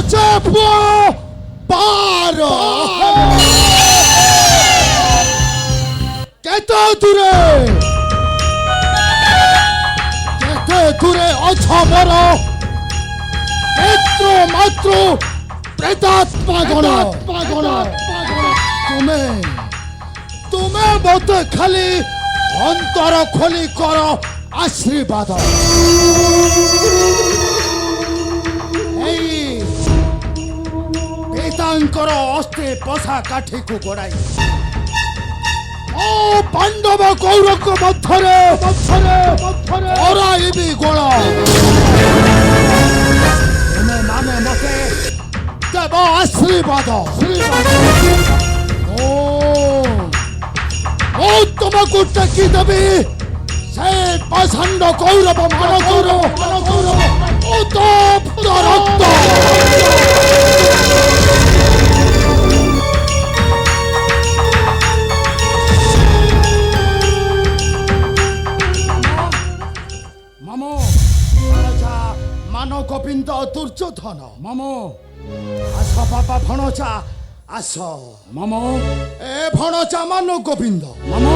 নচে পুଅ পার কেতে দূরে অছ মোর মিত্র মাত্র প্রেতাত্মা গণ তুমি মতে খালি অন্তর খোলি কর আশীর্বাদ এই পিতাঙ্কর অস্তে পশা কাঠিକୁ ଗୋଡ଼ାଇ ও পাণ্ডব কৌরব মধ্যরে অরাইবি গোল তুমি মানে মতে দেব আশীর্বাদ ও তোমাকে টাকি দেবি সে পাষাণ্ড কৌরব মান কৌরব ও তো রক্ত মামো ভଣଜା ମାନ ଗୋବିନ୍ଦ ଦୁର୍ଯ୍ୟୋଧନ ମାମୁ ଆସ ବାପା ଭଣଜା ଆସ ମାମୁ ଏ ଭଣଜା ମାନ ଗୋବିନ୍ଦ ମାମୁ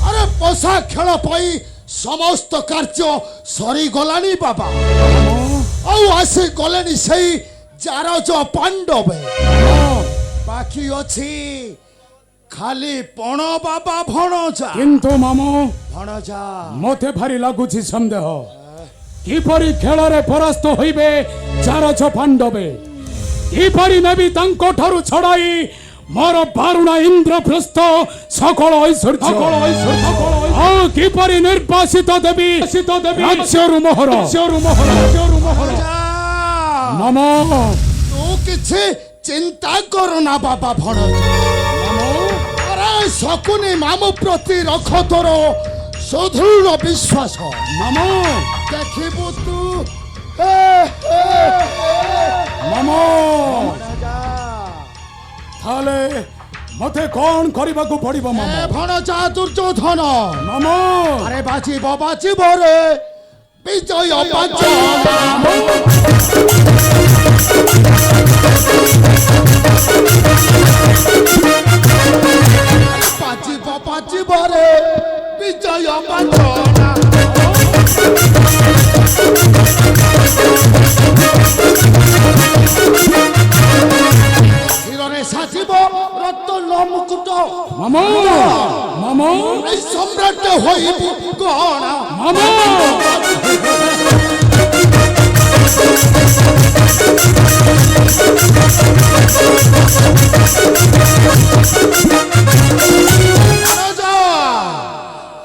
ଆରେ ପୋଷା ଖେଳ ପାଇଁ ସମସ୍ତ କାର୍ଯ୍ୟ ସରିଗଲାଣି ବାବା ଆଉ ଆସି ଗଲେଣି ସେଇ ଜାରଜ ପାଣ୍ଡବେ ବାକି ଅଛି ଖାଲି ପଣ ବାବା ଭଣଜା କିନ୍ତୁ ମାମୁ ଭଣଜା ମତେ ଭାରି ଲାଗୁଛି ସନ୍ଦେହ କିପରି ଖେଳରେ ପରାସ୍ତ ହୋଇବେ ଜାରଜ ପାଣ୍ଡବେ କିପରି ନେବି ତାଙ୍କ ଠାରୁ ଛଡ଼ାଇ ମୋର ବାରୁଣା ଇନ୍ଦ୍ରପ୍ରସ୍ଥ ସକଳ ଐଶ୍ୱର୍ଯ୍ୟ ଆଉ କିପରି ନିର୍ବାସିତ ଦେବି ରାଜ୍ୟରୁ ମୋହର ମାମୁ ତୁ କିଛି ଚିନ୍ତା କରନା ବାବା ଭଣଜା ଶକୁନି ମାମୁ ପ୍ରତି ରଖ ତୋର ସୁଦୃଢ଼ ବିଶ୍ୱାସ ମାମୁ ଦେଖିବୁ ତୁ ମାମୁ ତାହେଲେ ମତେ କଣ କରିବାକୁ ପଡିବ ମାମୁ ଭଣଜା ଦୁର୍ଯ୍ୟୋଧନ ମାମୁ ଆରେ ବାଜିବ ରେ ବିଜୟ ବାଜିବ ରେ ବିଜୟ ବାଜନା ଶିରରେ ସାଜିବ ରତ୍ନ ମୁକୁଟ ମାମୁ এই সম্রাট হইব গণ ମାମୁ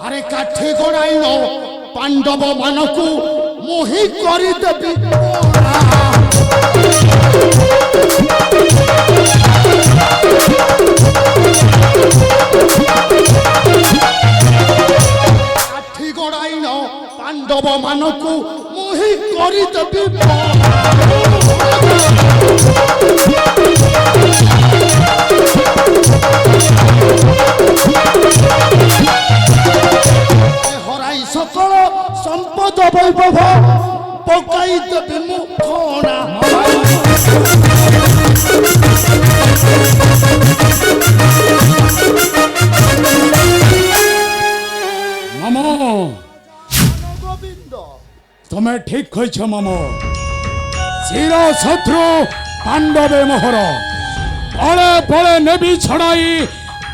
আরে কাঠি গড়াইল পাণ্ডব মানকু মোহি করিদেবি কাঠি গড়াইল পাণ্ডব মানকু মোহি করিদেবি হরাই সকল সম্পদ বৈভব পকাই দেবি মুখনা মামু গোবিন্দ তুমি ঠিক কইছ মামু চির শত্রু পাণ্ডবে মোহর পলে পলে নেবি ছড়াই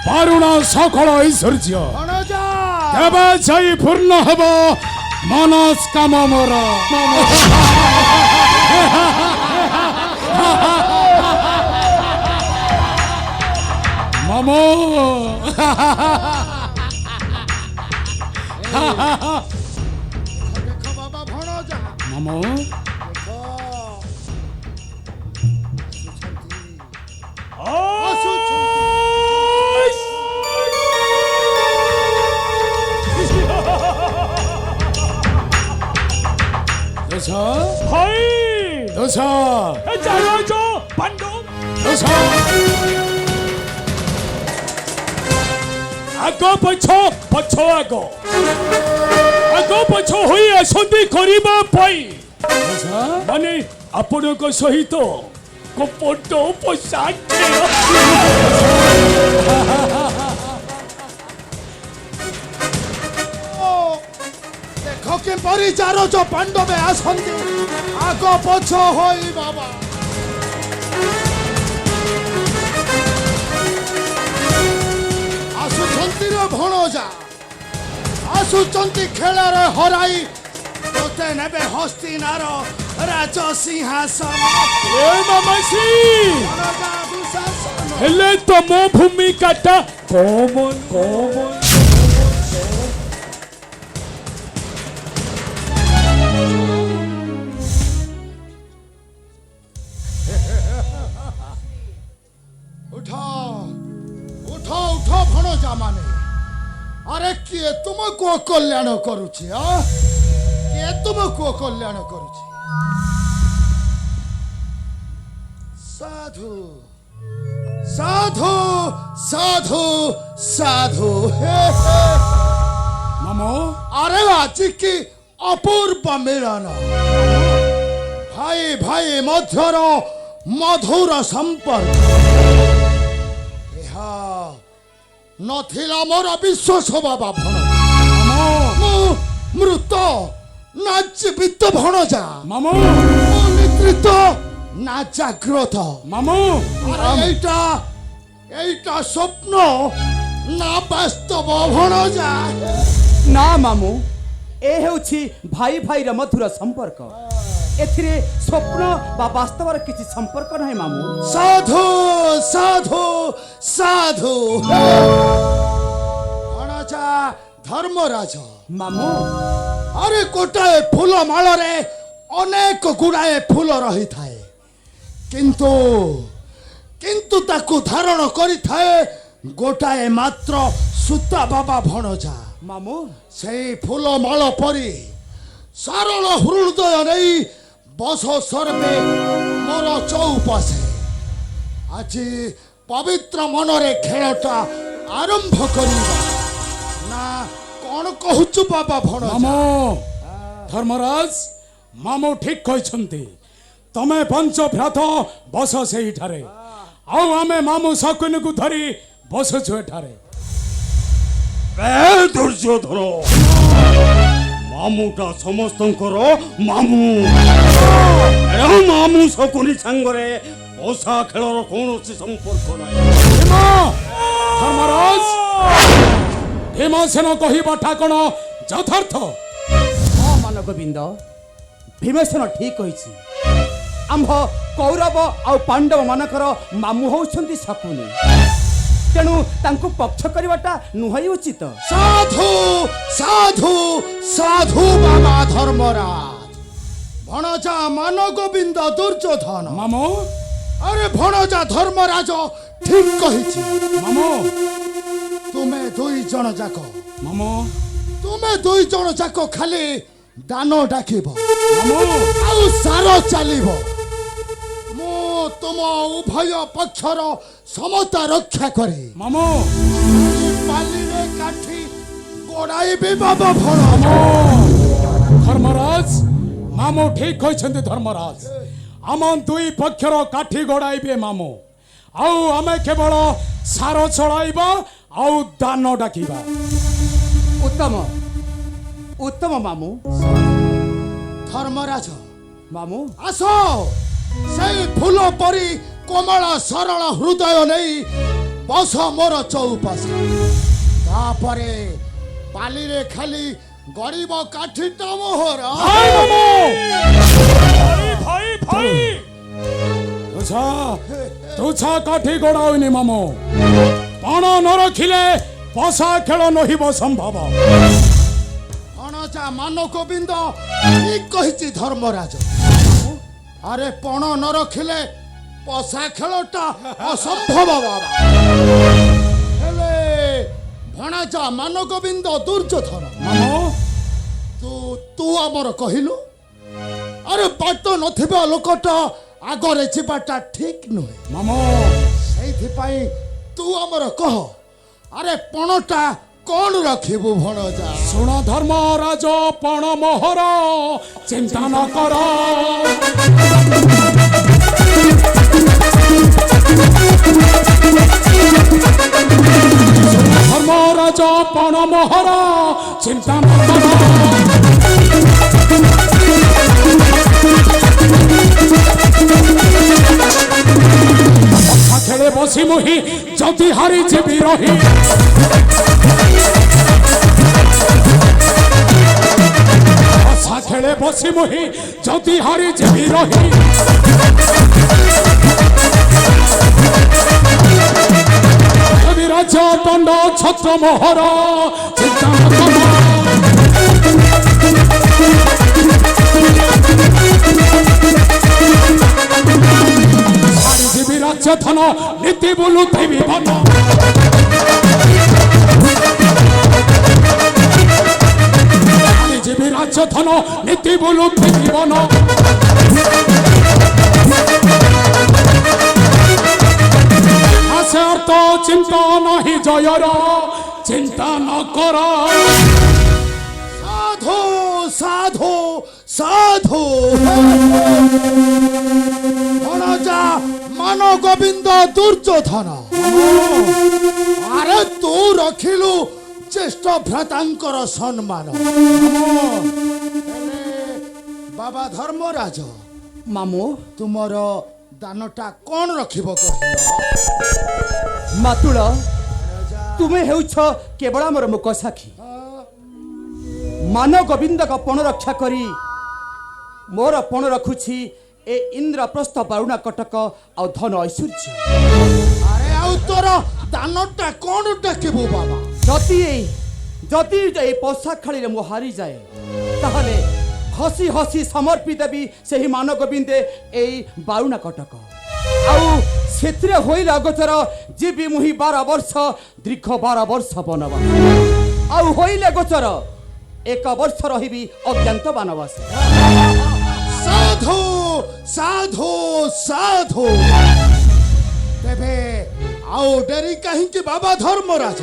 বারুণা সকল ঐশ্বর্য ভণজা তেবে যাই পূর্ণ হব মনস্কাম মোর মামু দেখো বাবা ভণজা মামু হাই দোষা জারজ পাণ্ডব দোষা আগ পছ পছ আগ পছ হয়ে আসନ୍ତି କରିବା ପାଇଁ দোষা মানে ଆପଣଙ୍କ ସହିତ ବଡ ପୋଷାକ ଦେଖ କିପରି ଚାରଜ ପାଣ୍ଡବେ ଆସନ୍ତି ଆଗ ପଛ ହୋଇ ବାବା ଆସୁଛନ୍ତି ରେ ଭଣଜା ଆସୁଛନ୍ତି ଖେଳରେ ହରାଇ ତୋତେ ନେବେ ହସ୍ତିନାର ରାଜ ସିଂହାସନ ଏ ମାମାସି ଭଣଜା ଦୁଃଶାସନ ହେଲେ ତମ ଭୂମିକାଟା କମନ ଉଠ ଉଠ ଉଠ ଭଣଜା ମାନେ ଆରେ କିଏ ତୁମକୁ କଲ୍ୟାଣ କରୁଛି କିଏ ତୁମକୁ କଲ୍ୟାଣ କରୁଛି ସାଧୁ ସାଧୁ ସାଧୁ ସାଧୁ ହେ ହେ ମାମୁ ଆରେ ଆଜି କି ଅପୂର୍ବ ମିଳନ ଭାଇ ଭାଇ ମଧ୍ୟର ମଧୁର ସମ୍ପର୍କ ଏହା ନଥିଲା ମୋର ବିଶ୍ୱାସ ବାବା ଭଣଜା ମୁଁ ମୃତ ନା ଜୀବିତ ଭଣଜା ମାମୁ ମୁଁ ନିଦ୍ରିତ ନା ଜାଗ୍ରତ ମାମୁ ଆରେ এইটা ସ୍ୱପ୍ନ ନା ବାସ୍ତବ ଭଣଜା ନା ମାମୁଁ ଏ ହେଉଛି ଭାଇ ଭାଇର ମଧୁର ସମ୍ପର୍କ ଏଥିରେ ସ୍ୱପ୍ନ ବା ବାସ୍ତବର କିଛି ସମ୍ପର୍କ ନାହିଁ ମାମୁଁ ସାଧୁ ସାଧୁ ସାଧୁ ଭଣଜା ଧର୍ମରାଜ ମାମୁଁ ଆରେ ଗୋଟାଏ ଫୁଲ ମାଳରେ ଅନେକ ଗୁଡ଼ାଏ ଫୁଲ ରହିଥାଏ କିନ୍ତୁ କିନ୍ତୁ ତାକୁ ଧାରଣ କରିଥାଏ ଗୋଟାଏ ମାତ୍ର ସୂତା ବାବା ଭଣଜା ମାମୁଁ ସେଇ ଫୁଲ ମାଳ ପରି ସରଳ ହୃଦୟ ନେଇ ବସ ସର୍ବେ ମୋର ଚଉପାଶେ ଆଜି ପବିତ୍ର ମନରେ ଖେଳଟା ଆରମ୍ଭ କରିବା ନା କ'ଣ କହୁଛୁ ବାବା ଭଣଜା ମାମୁ ଧର୍ମରାଜ ମାମୁ ଠିକ କହିଛନ୍ତି ତମେ ପଞ୍ଚ ଭ୍ରାତ ବସ ସେଇଠାରେ ଆଉ ଆମେ ମାମୁ ଶକୁନିକୁ ଧରି ବସୁଛୁ ଏଠାରେ ଦୁର୍ଯ୍ୟୋଧନ ମାମୁଟା ସମସ୍ତଙ୍କର ମାମୁ ମାମୁ ଶକୁନି ସାଙ୍ଗରେ ପୋଷା ଖେଳର କୌଣସି ସମ୍ପର୍କ ନାହିଁ ଧର୍ମରାଜ ଭୀମସେନ କହିବାଟା କ'ଣ ଯଥାର୍ଥ ହଁ ମାନ ଗୋବିନ୍ଦ ଭୀମସେନ ଠିକ କହିଛି ଆମ୍ଭ କୌରବ ଆଉ ପାଣ୍ଡବ ମାନଙ୍କର ମାମୁଁ ହେଉଛନ୍ତି ଶକୁନି ତେଣୁ ତାଙ୍କୁ ପକ୍ଷ କରିବାଟା ନୁହେଁ ଉଚିତ ସାଧୁ ସାଧୁ ସାଧୁ ବାବା ଧର୍ମରାଜ ଭଣଜା ମାନ ଗୋବିନ୍ଦ ଦୁର୍ଯ୍ୟୋଧନ ମାମୁ ଆରେ ଭଣଜା ଧର୍ମରାଜ ଠିକ କହିଛି ମାମୁ ତୁମେ ଦୁଇ ଜଣ ଯାକ ମାମୁ ତୁମେ ଦୁଇ ଜଣ ଯାକ ଖାଲି ଦାନ ଡାକିବ ମାମୁ ଆଉ ସାର ଚାଲିବ ମୁଁ ତୁମ ଉଭୟ ପକ୍ଷର ସମତା ରକ୍ଷା କରେ ମାମୁ ବାଲିରେ କାଠି ଗୋଡ଼ାଇବି ବାବା ଭଣ ଧର୍ମରାଜ ମାମୁ ଠିକ କହିଛନ୍ତି ଧର୍ମରାଜ ଆମ ଦୁଇ ପକ୍ଷର କାଠି ଗଡ଼ାଇବେ ମାମୁ ଆଉ ଆମେ କେବଳ ସାର ଚଳାଇବା ଆଉ ଦାନ ଡାକିବା ଉତ୍ତମ ଉତ୍ତମ ମାମୁଁ ଧର୍ମରାଜ ମାମୁଁ ଆସ ସେଇ ଫୁଲ ପରି କୋମଳ ସରଳ ହୃଦୟ ନେଇ ବସ ମୋର ଚଉପାଶେ ତାପରେ ବାଲିରେ ଖାଲି ଗରିବ କାଠିଟା ମୋହର ଭାଇ ଭାଇ ତୁଛା କାଠି ଗଡ଼ାଉନି ମାମୁ ପଣ ନ ରଖିଲେ ପଶା ଖେଳ ନହିବ ସମ୍ଭବ ଭଣଜା ମାନ ଗୋବିନ୍ଦ ଠିକ କହିଛି ଧର୍ମରାଜ ଆରେ ପଣ ନ ରଖିଲେ ପଶା ଖେଳଟା ଅସମ୍ଭବ ବାବା ହେଲେ ଭଣଜା ମାନ ଗୋବିନ୍ଦ ଦୁର୍ଯ୍ୟୋଧନ ମାମୁ ତୁ ଆମର କହିଲୁ ଆରେ ବାଟ ନଥିବା ଲୋକଟା ଆଗରେ ଯିବାଟା ଠିକ ନୁହେଁ ମାମୁ ସେଇଥିପାଇଁ ତୁ ଆମର କହ ଆରେ ପଣଟା କ'ଣ ରଖିବୁ ଭଣଜା ଶୁଣ ଧର୍ମରାଜ ପଣ ମୋହର ଚିନ୍ତା ନ କର ଚିନ୍ତା ନ କର। କଥା ଖେଳେ ବସି ମୁହିଁ ଯଦି ହାରି ଯିବି ରହି। କଥା ଖେଳେ ବସି ମୁହିଁ ଯଦି ହାରି ଯିବି ରହି। ବିରାଜ ଦଣ୍ଡ ଛତ୍ର ମୋହର ଚିନ୍ତା ନ କର। ଛାଡ଼ିଯିବି ରାଜ୍ୟ ଧନ ନୀତି ବୁଲୁଥିବି ବନ। ଛାଡ଼ିଯିବି ରାଜ୍ୟ ଧନ ନୀତି ବୁଲୁଥିବି ବନ। ଆଶା ଅର୍ଥ ଚିନ୍ତା ନାହିଁ ଜୟର ଚିନ୍ତା ନ କର। ସାଧୁ ସାଧୁ ସାଧୁ ଭଣଜା ମାନ ଗୋବିନ୍ଦ ଦୁର୍ଯ୍ୟୋଧନ ଆରେ ତୁ ରଖିଲୁ ଜ୍ୟେଷ୍ଠ ଭ୍ରାତାଙ୍କର ସମ୍ମାନ। ହେଲେ ବାବା ଧର୍ମରାଜ ମାମୁଁ ତୁମର ଦାନଟା କ'ଣ ରଖିବ କହିଲ? ମାତୁଳ ତୁମେ ହେଉଛ କେବଳ ଆମର ମୁକ ସାକ୍ଷୀ। ମାନ ଗୋବିନ୍ଦଙ୍କ ପଣ ରକ୍ଷା କରି ମୋର ପଣ ରଖୁଛି ଏ ଇନ୍ଦ୍ରପ୍ରସ୍ଥ ବାରୁଣା କଟକ ଆଉ ଧନ ଐଶ୍ୱର୍ଯ୍ୟ। ଆରେ ଆଉ ତୋର ଦାନଟା କ'ଣ ଡାକିବୁ ବାବା? ଯଦି ଏଇ ପୋଷାକ ଖାଳିରେ ମୁଁ ହାରିଯାଏ ତାହେଲେ ହସି ହସି ସମର୍ପି ଦେବି ସେହି ମାନ ଗୋବିନ୍ଦେ ଏଇ ବାରୁଣା କଟକ। ଆଉ ସେଥିରେ ହୋଇଲେ ଅଗୋଚର ଯିବି ମୁହିଁ 12 ବର୍ଷ ଦୀର୍ଘ 12 ବର୍ଷ ବନବାସ। ଆଉ ହୋଇଲେ ଗୋଚର 1 ବର୍ଷ ରହିବି ଅଜ୍ଞାତ ବନବାସ। ସାଧୁ ସାଧୁ ସାଧୁ ତେବେ ଆଉ ଡେରି କାହିଁକି ବାବା ଧର୍ମରାଜ?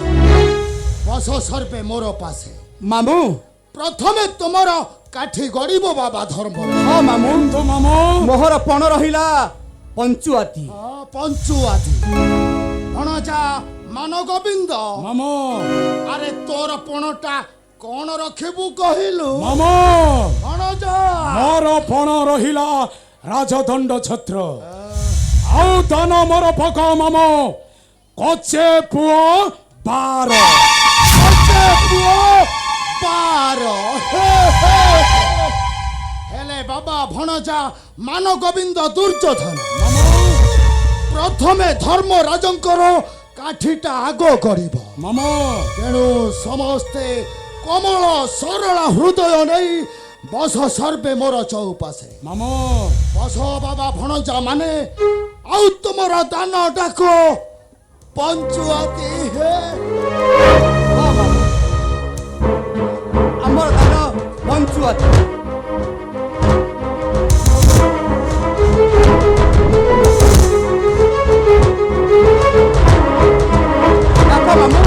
ବସ ସର୍ବେ ମୋର ପାଶେ। ମାମୁଁ ପ୍ରଥମେ ତୁମର କାଠି ଗଡ଼ିବ ବାବା ଧର୍ମରାଜ। ହଁ ମାମୁଁ ତ ମାମୁଁ ମୋହର ପଣ ରହିଲା ପଞ୍ଚୁଆତି। ପଞ୍ଚୁଆତି ଭଣଜା ମାନ ଗୋବିନ୍ଦ ମାମୁଁ ଆରେ ତୋର ପଣଟା କ'ଣ ରଖିବୁ କହିଲୁ? ମାମୁଁ ଭଣଜା ମୋର ପଣ ରହିଲା ରାଜଦଣ୍ଡ ଛତ୍ର। ଆଉ ଦାନ ମୋର ପକ ମାମୁଁ କଚେ ପୁଅ 12। କଚେ ପୁଅ 12। ହେଲେ ବାବା ଭଣଜା ମାନ ଗୋବିନ୍ଦ ଦୁର୍ଯ୍ୟୋଧନ ପ୍ରଥମେ ଧର୍ମରାଜଙ୍କର କାଠିଟା ଆଗ କରିବ। ମାମୁଁ ତେଣୁ ସମସ୍ତେ କମଳ ସରଳ ହୃଦୟ ନେଇ ବସ ସର୍ବେ ମୋର ଚଉପାଶେ। ମାମୁଁ ବସ ବାବା ଭଣଜା ମାନେ ଆଉ ତୁମର ଦାନ ଡାକ ପଞ୍ଚୁଆତି ହେ। ହଁ ମାମୁଁ ଆମର ଦାନ ପଞ୍ଚୁଆତି। ଡାକ ମାମୁଁ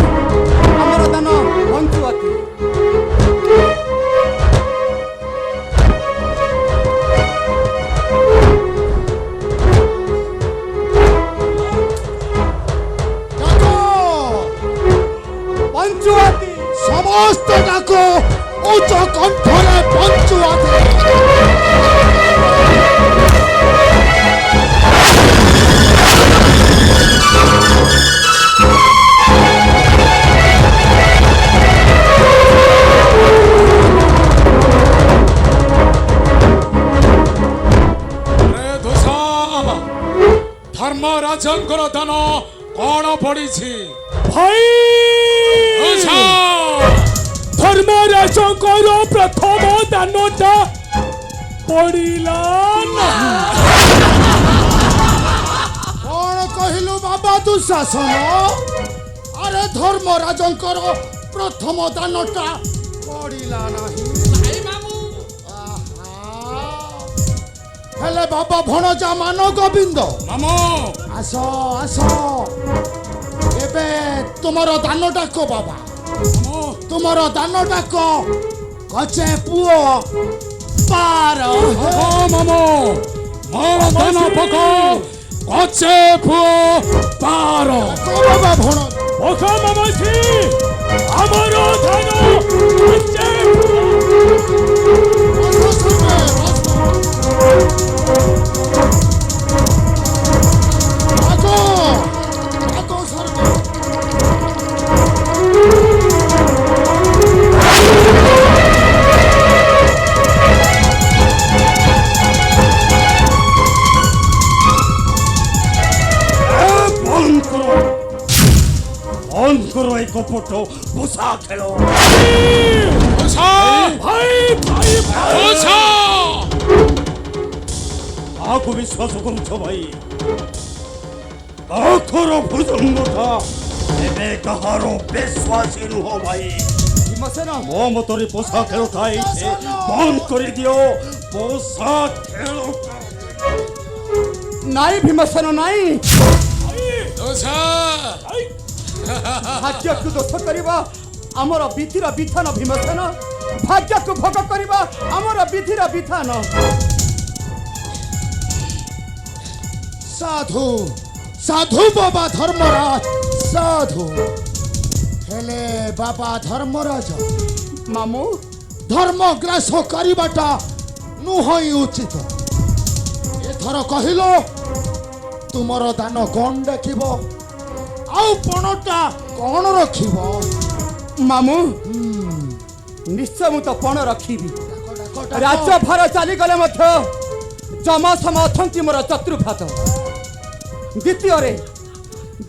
ଆମର ଦାନ ପଞ୍ଚୁଆତି। ଡାକ ପଞ୍ଚୁଆତି ସମସ୍ତ ଡାକ ଉଚ୍ଚ କଣ୍ଠରେ ପଞ୍ଚୁଆତି। ରେ ଦୋଷା ଧର୍ମରାଜଙ୍କର ଦାନ କ'ଣ ପଡ଼ିଛି? ଭାଇ ଦୋଷା ଧର୍ମରାଜଙ୍କର ପ୍ରଥମ ଦାନଟା ପଡ଼ିଲା କ'ଣ କହିଲୁ ବାବା ଦୁଃଶାସନ? ଆରେ ଧର୍ମରାଜଙ୍କର ପ୍ରଥମ ଦାନଟା ପଡ଼ିଲା ନାହିଁ। ଆହା। ହେଲେ ବାବା ଭଣଜା ମାନ ଗୋବିନ୍ଦ ମାମୁଁ ଆସ ଆସ ଏବେ ତୁମର ଦାନ ଡାକ ବାବା। ମାମୁଁ ତୁମର ଦାନ ଡାକ କଚେ ପୁଅ 12। ହଁ ମାମୁଁ ମୋର ଦାନ ପକ କଚେ ପୁଅ 12। ବାବା ଭଣ ପକା ମାମାସି ଆମର ଧାନ বন্ধ করো এই কপট পোষা খেলো ভাই ভাই কাহাକୁ ବିଶ୍ୱାସ କରୁଛ ଭାଇ ଆଖର ଭୁଜଙ୍ଗଟା ଏବେ କାହାର ବିଶ୍ୱାସୀ ନୁହଁ ଭାଇ ଭୀମସେନ ମୋ ମତରେ ପୋଷା ଖେଳ ଥାଏ ସେ ବନ୍ଦ କରିଦିଅ ପୋଷା ଖେଳ ନାଇଁ ଭୀମସେନ ନାଇଁ ଦୋଷ ଭାଗ୍ୟକୁ ଦୋଷ କରିବା ଆମର ବିଧିର ବିଧାନ ଭୀମସେନ ଭାଗ୍ୟକୁ ଭୋଗ କରିବା ଆମର ବିଧିର ବିଧାନ ସାଧୁ ସାଧୁ ବାବା ଧର୍ମରାଜ ସାଧୁ ହେଲେ ବାବା ଧର୍ମରାଜ ମାମୁଁ ଧର୍ମ ଗ୍ରାସ କରିବାଟା ନୁହଁ ଉଚିତ ଏଥର କହିଲ ତୁମର ଦାନ କଣ ଦେଖିବ ଆଉ ପଣଟା କଣ ରଖିବ ମାମୁଁ ନିଶ୍ଚୟ ମୁଁ ତ ପଣ ରଖିବି ରାଜ୍ୟଭାର ଚାଲିଗଲେ ମଧ୍ୟ ଜମାସମ ଅଛନ୍ତି ମୋର ଚତୁର୍ଭାତ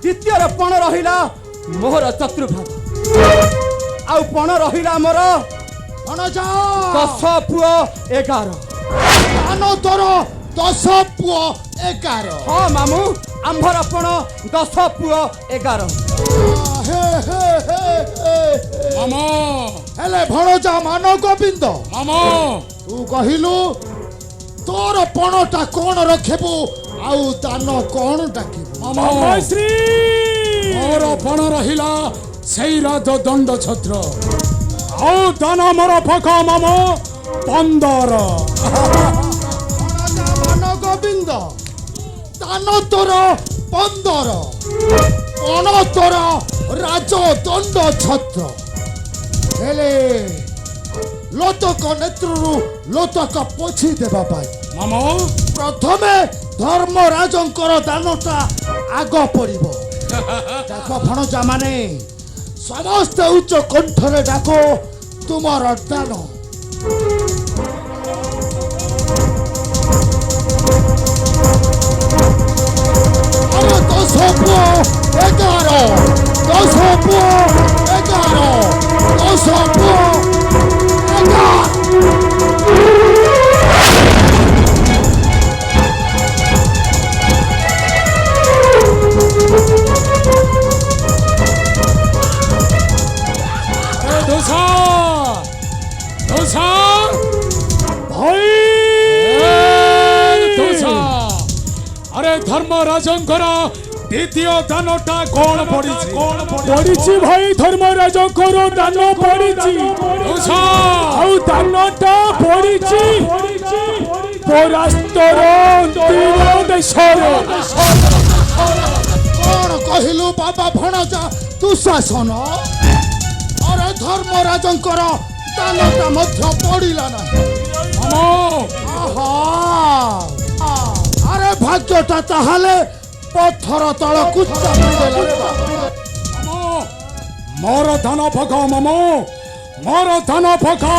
ଦ୍ୱିତୀୟରେ ପଣ ରହିଲା ମୋର ଚତୁର୍ଭାତ ଆଉ ପଣ ରହିଲା ମୋର ଭଣଜା 10 ପୁଅ 11 ଦାନ ତୋର 10 ପୁଅ 11 ହଁ ମାମୁଁ ଆମ୍ଭର ପଣ 10 ପୁଅ 11 ହେ ହେ ହେ ହେ ମାମୁ ହେଲେ ଭଣଜା ମାନ ଗୋବିନ୍ଦ ମାମୁ ତୁ କହିଲୁ ତୋର ପଣଟା କଣ ରଖିବୁ ଆଉ ଦାନ କଣ ଡାକିବୁ ମାମାଶ୍ରୀ ମୋର ପଣ ରହିଲା ସେଇ ରାଜ ଦଣ୍ଡ ଛତ୍ର ଆଉ ଦାନ ମୋର ପକା ମାମୁ 15 ଭଣଜା ମାନ ଗୋବିନ୍ଦ ଦାନ ତୋର 15 ପଣ ତୋର ରାଜ ଦଣ୍ଡ ଛତ୍ର ହେଲେ ଲୋତକ ନେତ୍ରରୁ ଲୋତକ ପୋଛି ଦେବା ପାଇଁ ମାମୁ ପ୍ରଥମେ ଧର୍ମରାଜଙ୍କର ଦାନଟା ଆଗ ପଡ଼ିବ ଡାକ ଭଣଜା ମାନେ ସମସ୍ତେ ଉଚ୍ଚ କଣ୍ଠରେ ଡାକ ତୁମର ଦାନ ଆମ 10 ପୁଅ 11 10 ପୁଅ 11 10 ପୁଅ 11 ଦୋଷ ଭାଇ ଦୋଷ ଆରେ ଧର୍ମରାଜଙ୍କର ଦ୍ୱିତୀୟ ଦାନଟା କଣ ପଡ଼ିଛି ପଡ଼ିଛି ଭାଇ ଧର୍ମରାଜଙ୍କର ଦାନ ପଡ଼ିଛି ଦୋଷ ଆଉ ଦାନଟା ପଡ଼ିଛି ପରାସ୍ତର ଅନ୍ତିମ ଦେଶରେ କଣ କହିଲୁ ବାବା ଭଣଜା ଦୁଃଶାସନ ଅରେ ଧର୍ମରାଜଙ୍କର ଦାନଟା ମଧ୍ୟ ପଡ଼ିଲା ନାହିଁ ମାମୁ ଆହା ଆରେ ଭାଗ୍ୟଟା ତାହେଲେ ପଥର ତଳକୁ ଚାପିଦେଲା ମାମୁ ମୋର ଧାନ ପକା ମାମୁ ମୋର ଧାନ ପକା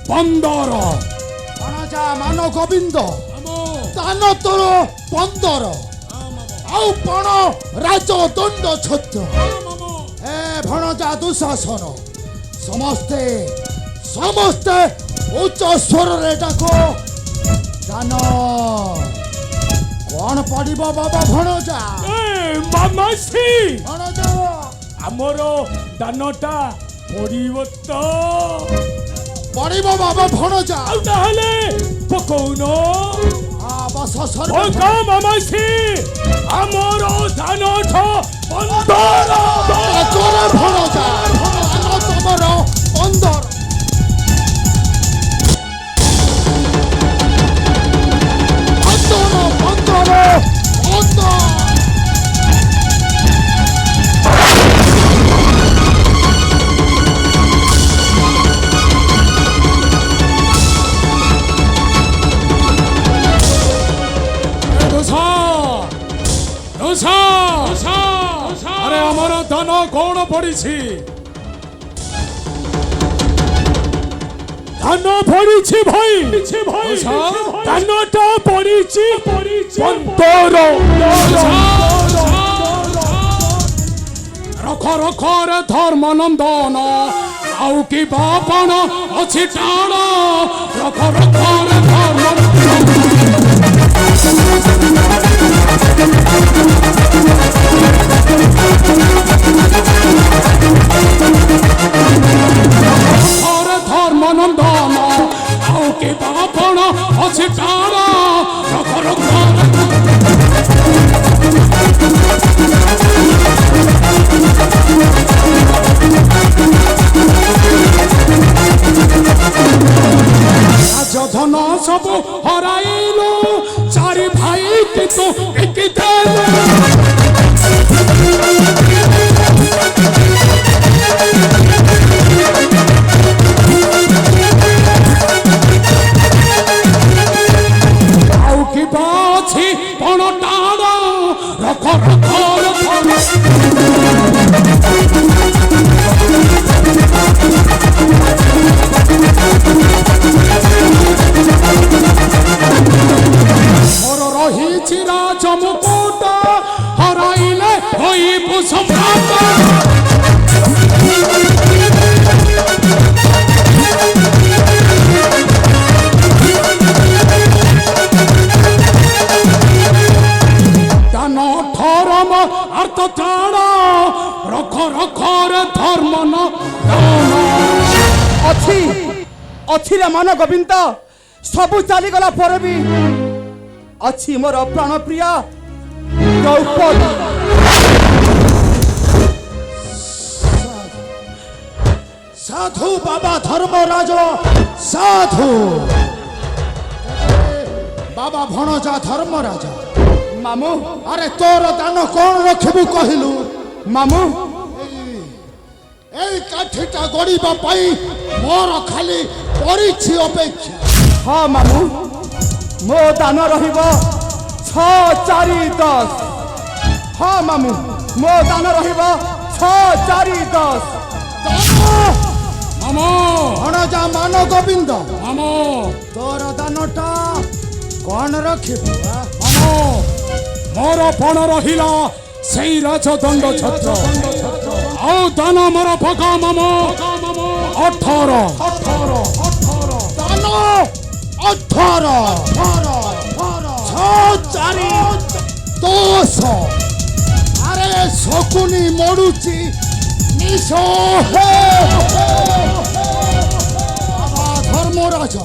15 ଭଣଜା ମାନ ଗୋବିନ୍ଦ ମାମୁ ଦାନ ତୋର 15 ଆଉ ପଣ ରାଜ ଦଣ୍ଡ ଛତ୍ର ଏ ଭଣଜା ଦୁଃଶାସନ ସମସ୍ତେ ଉଚ୍ଚ ସ୍ୱରରେ ଡାକ ଦାନ କଣ ପଡ଼ିବ ବାବା ଭଣଜା ମାମାଶ୍ରୀ ଭଣଜା ଆମର ଦାନଟା ପଡ଼ିବ ତ ପଡ଼ିବ ବାବା ଭଣଜା ଆଉ ତାହେଲେ ପକଉନ ବସ ପକା ମାମାଶ୍ରୀ ଆମର ଦାନଠ 15 ଭଣଜା ତମର 15 15 ଦୋଷା ଦୋଷା ଆରେ ଆମର ଦାନ କଣ ପଡ଼ିଛି? ଧାନ ପଡ଼ିଛି ଭାଇ ଦୋଷା ଧାନଟା ପଡ଼ିଛି 15 ରଖ ରଖରେ ଧର୍ମ ନନ୍ଦନ ଆଉ କି ବାପଣ ଅଛି ଟାଣ ରଖ ରଖରେ ଧର୍ମ ରଖରେ ଧର୍ମ ନନ୍ଦନ ଆଉ କି ବାପଣ ଅଛି ଟାଣ ରଖ ରଖରେ রাজধন সবু হরাইলু চারি ভাই কিন্তু একি দেলু আউ কি বাছি পণ টাণ রখ রখ ମୋର ରହିଛି ରାଜମୁକୁଟ ହରାଇଲେ ହୋଇବୁ ସମ୍ରାଟ ଦାନ ଧର୍ମ ଅର୍ଥ ତ୍ରାଣ ରଖ ରଖରେ ଧର୍ମ ନ ଦାନ ଅଛି ଅଛି ରେ ମାନ ଗୋବିନ୍ଦ ସବୁ ଚାଲିଗଲା ପରେ ବି ଅଛି ମୋର ପ୍ରାଣ ପ୍ରିୟା ଦ୍ରୌପଦୀ। ସାଧୁ ବାବା ଧର୍ମରାଜ ସାଧୁ ବାବା ଭଣଜା ଧର୍ମରାଜ ମାମୁଁ ଆରେ ତୋର ଦାନ କଣ ରଖିବୁ କହିଲୁ? ମାମୁଁ ଏଇ କାଠିଟା ଗଡ଼ିବା ପାଇଁ ମୋର ଖାଲି ପଡ଼ିଛି ଅପେକ୍ଷା। ହଁ ମାମୁଁ ମୋ ଦାନ ରହିବ 6 4 10। ହଁ ମାମୁଁ ମୋ ଦାନ ରହିବ 6 4 10। ମାମୁଁ ଭଣଜା ମାନ ଗୋବିନ୍ଦ ମାମୁଁ ତୋର ଦାନଟା କଣ ରଖିବୁ? ମାମୁଁ ମୋର ପଣ ରହିଲା ସେଇ ରାଜଦଣ୍ଡ ଛତ୍ର ଆଉ ଦାନ ମୋର ପକା ମାମୁଁ 18 ଦାନ 18 6 4 10। ଆରେ ଶକୁନି ମଡୁଛି ନିଶ ବାବା ଧର୍ମରାଜ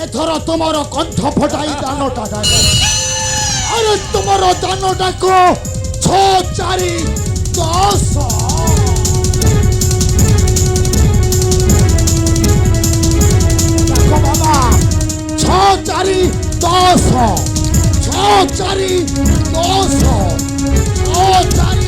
ଏଥର ତୁମର କଣ୍ଠ ଫଟାଇ ଦାନଟା ଡାକ। ଆରେ ତୁମର ଦାନଟାକୁ 6 4 10। ବାବା 6 4 10 6 4 10 6 4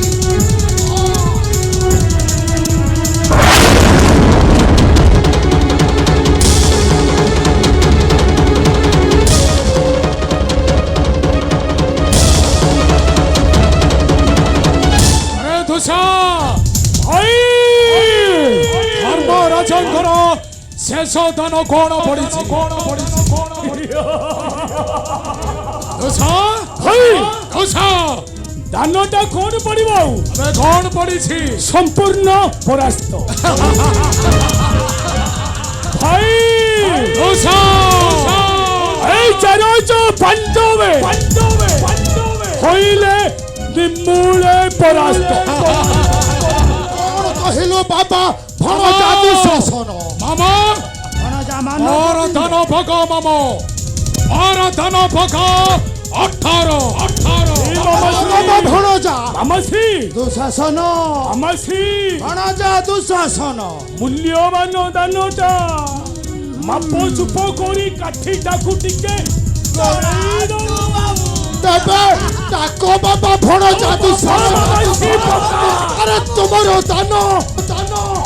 ଆରେ ଦୋଷା ଭାଇ ଧର୍ମରାଜଙ୍କର ଶେଷ ଦାନ କଣ ପଡ଼ିଛି? ଦୋଷା ଭାଇ ଦୋଷା ଦାନଟା କଣ ପଡ଼ିବ ଆଉ ଏବେ କଣ ପଡ଼ିଛି? ସମ୍ପୂର୍ଣ୍ଣ ପରାସ୍ତ ଭାଇ ଦୋଷା এই চারজ পাণ্ডবে হইলে নিমূলে পরাস্ত। କଣ କହିଲୁ ବାବା ଭଣଜା ଦୁଃଶାସନ? ମାମା ଭଣଜା ମାନ ମୋର ଧନ ଭୋଗ ମାମୁଁ ମୋର ଧନ ଭୋଗ 18 ବାବା ଭଣଜା আমাসি ଦୁଃଶାସନ আমাসি ଭଣଜା ଦୁଃଶାସନ মূল্যবান দানটা মাপ চুপ করি কাঠিটাকু টিকে ତେବେ ଡାକ ବାବା ଭଣଜା ଦୁଃଶାସନ। ଆରେ ତୁମର ଦାନ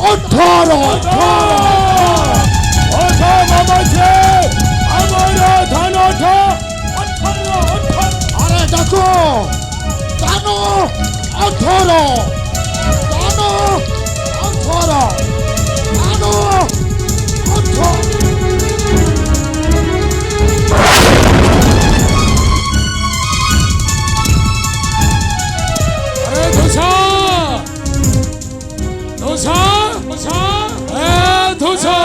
18 আমার ধানটা 18 ଦାନ ଅଥର ଦାନ ଅଥର ଦାନ ଅଥର আরে ধুসা ধুসা ধুসা এ ধুসা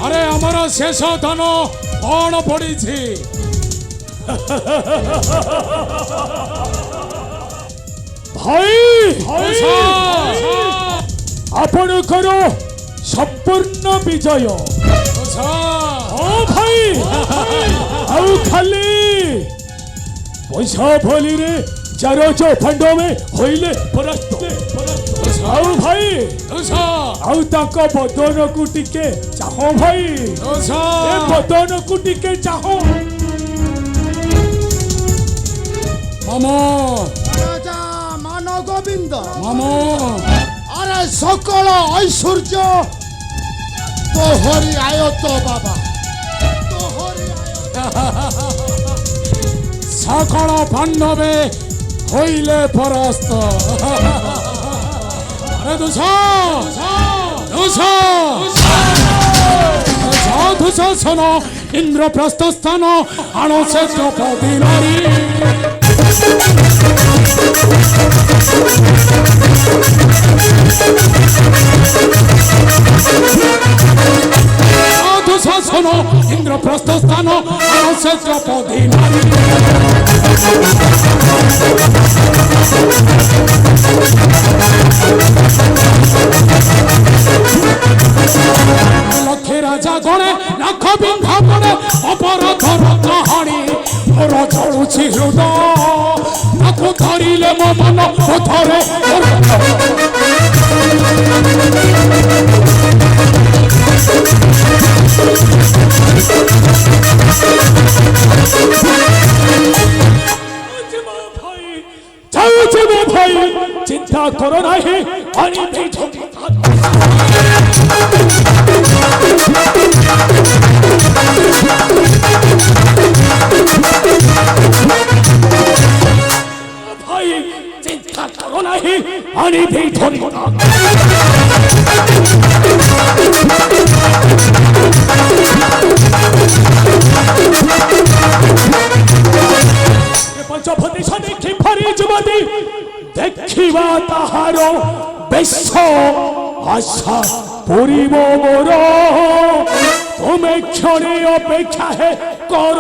আরে আমার শেষ ধন কଣ পড়িছি ভাই ଆପଣଙ୍କର ସମ୍ପୂର୍ଣ୍ଣ ବିଜୟ। ହଁ ଭାଇ ଆଉ ଖାଲି ପଇସା ଭଲିରେ ଚାରୋଜ ପାଣ୍ଡବେ ହୋଇଲେ ପରାସ୍ତ। ଆଉ ଭାଇ ଆଉ ତାଙ୍କ ବଦନକୁ ଟିକେ ଚାହ ଭାଇ ଏ ବଦନକୁ ଟିକେ ଚାହ। মামু রাজা মান গোবিন্দ মামু আরে সকল ঐশ্বর্য তোহরি আয়ত বাবা তোহরি সকল পাণ্ডবে হইলে পরাস্ত আরে দুসা দুসা দুঃশাসন ইন্দ্রপ্রস্থ স্থান আনো সে দ্রৌপদী নারী দুঃশাসন ইন্দ্রপ্রস্থ স্থান আনো সে দ্রৌপদী নারী লক্ষ্মী রাজা গণে লাখ বিন্ধা পড়ে অপরাধর কাহাণী মোর চলুছি হৃদয় তাকে ধরিলে মো মন ধরে যাଉଛି ମୋ ଭାଇ ଚିନ୍ତା କର ନାହିଁ ଆଣିବି ଭାଇ ଚିନ୍ତା କର ନାହିଁ ଆଣିବି ଧରି পঞ্চভূতি দেখি ভারি যুবতী দেখিবা তাহার বেশ আশা পুরিব মোর তুমি ক্ষণে অপেক্ষা হে কর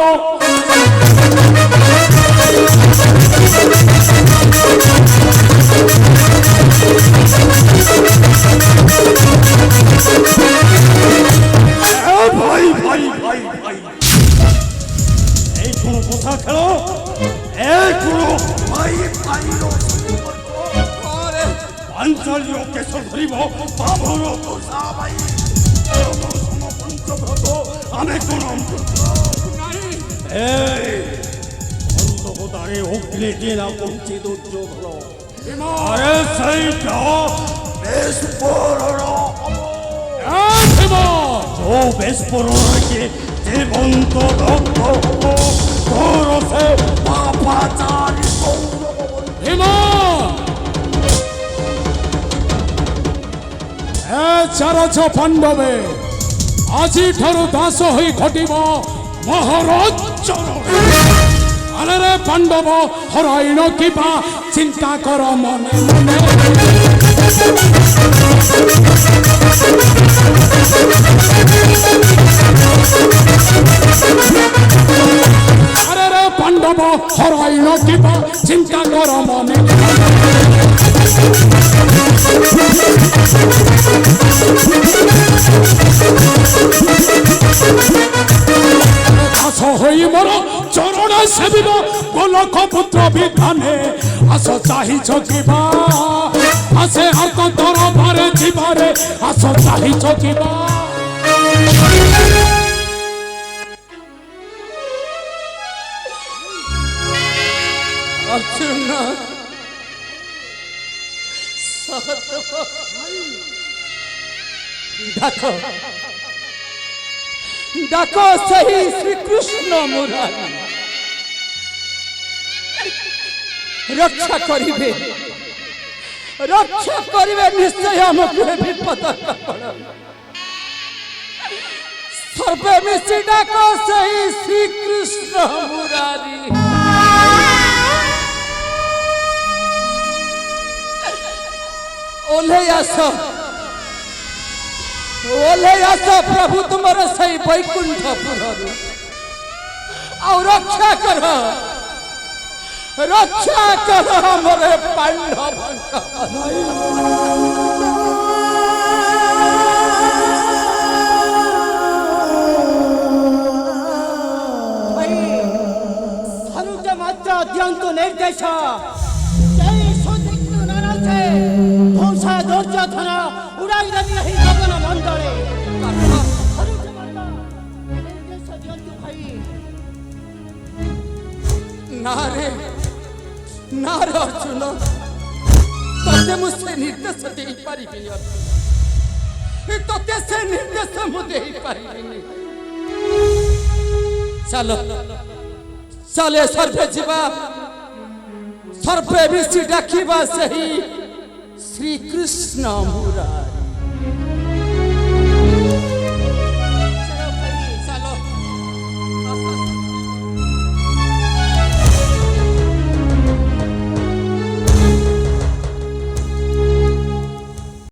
ভাই ভাই ভাই ভাই এই কোন কথা খেল এই কোন ভাই ভাইর পাঞ্চালীয় কেশ ধরিব বাবর দোষা ভাই পঞ্চব্রত আমি কোন এই অন্ধকারে অগ্নি দিয়ে না পৌঁছে দুর্যোধন আরে সেইটা বেশ বড় ও বেশ পরকে জীবন্ত রক্ত করছে পাপাচারী ভীমা এ চারছ পাণ্ডবে আজিঠাରୁ ଦାସ ହୋଇ ଘଟିବ ମହାରାଜ ଆରେ ପାଣ୍ଡବ ହରାଇଣ କିବା ଚିନ୍ତା କର ମନେ ମନେ আরে পাণ্ডব হরাইণ কিবা চিন্তা কর মনে দাস হই মোর চরণ সেবিব গোলক পুত্র বিধানে আস চাহিছ কিবা আসে হাত দরবারে ଯିବାରେ আস চাহিছ কিবা ଅର୍ଜୁନ ডাক ডাক ସେହି ଶ୍ରୀକୃଷ୍ଣ ମୁରାରୀ रक्षा करिवे निश्चय हमको विपद सर्वे मिशी डाक सही श्री कृष्ण मुरारी ओले आस प्रभु तुमर सही वैकुंठपुर और रक्षा कर हमरे पांडव हनुज मात्रा अत्यंत निर्देश जय सुदिक्नु नरचे भूषा दुर्योधन उड़ाई देवी रही गगन मंडले हनुज मात्रा निर्देश दियंतु भाई नारे अर्जुन तते मुझसे निर्देश दे पारिबे तते से निर्देश मु दे पारिबे चले सर्वे जीवा सर्वे मिशी डाकिबा सही श्री कृष्ण मुरारी